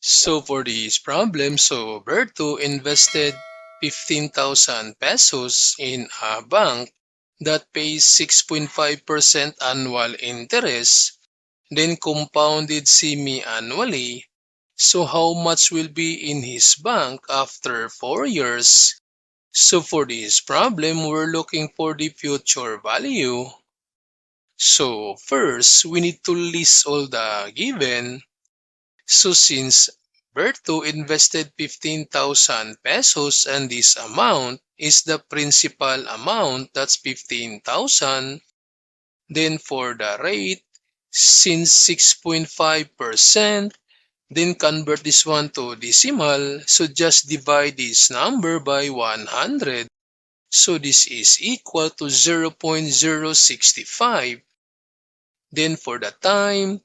So for this problem, Berto invested 15,000 pesos in a bank that pays 6.5% annual interest, then compounded semi-annually. So how much will be in his bank after 4 years? So for this problem, we're looking for the future value. So first, we need to list all the given. So since Berto invested 15,000 pesos and this amount is the principal amount, that's 15,000, then for the rate, since 6.5%, then convert this one to decimal, so just divide this number by 100. So this is equal to 0.065. Then for the time,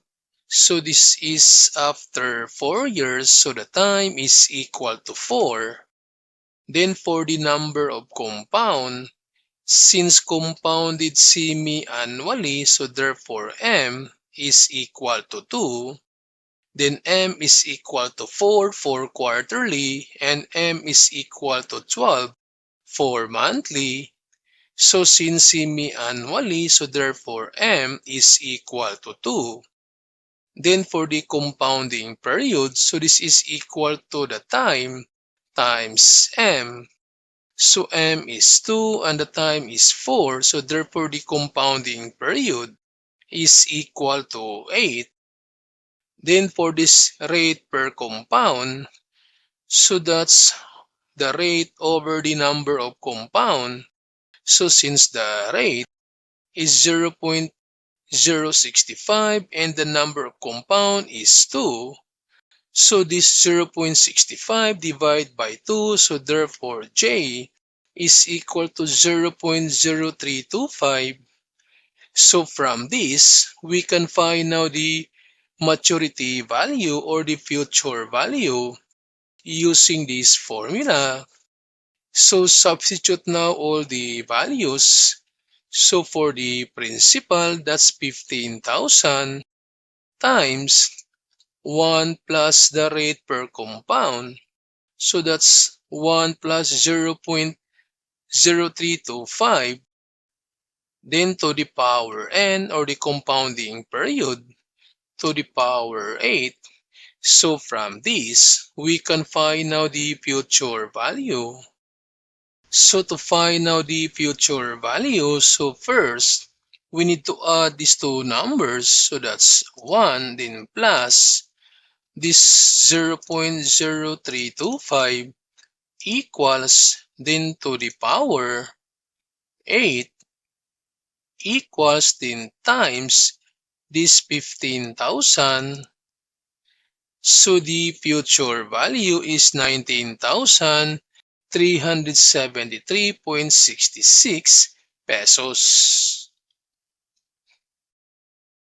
so this is after 4 years, so the time is equal to 4. Then for the number of compound, since compounded semi-annually, so therefore M is equal to 2. Then M is equal to 4 for quarterly, and M is equal to 12 for monthly. So since semi-annually, so therefore M is equal to 2. Then for the compounding period, so this is equal to the time times M. So M is 2 and the time is 4. So therefore the compounding period is equal to 8. Then for this rate per compound, so that's the rate over the number of compound. So since the rate is 0.065 and the number of compound is 2, so this 0.65 divided by 2, so therefore J is equal to 0.0325. So from this, we can find now the maturity value or the future value using this formula. So substitute now all the values. So for the principal, that's 15,000 times 1 plus the rate per compound. So that's 1 plus 0.0325. Then to the power n, or the compounding period, to the power 8. So from this, we can find now the future value. So to find now the future value, so first, we need to add these two numbers. So that's 1, then plus this 0.0325 equals, then to the power 8 equals, then times this 15,000. So the future value is 19,373.66 pesos.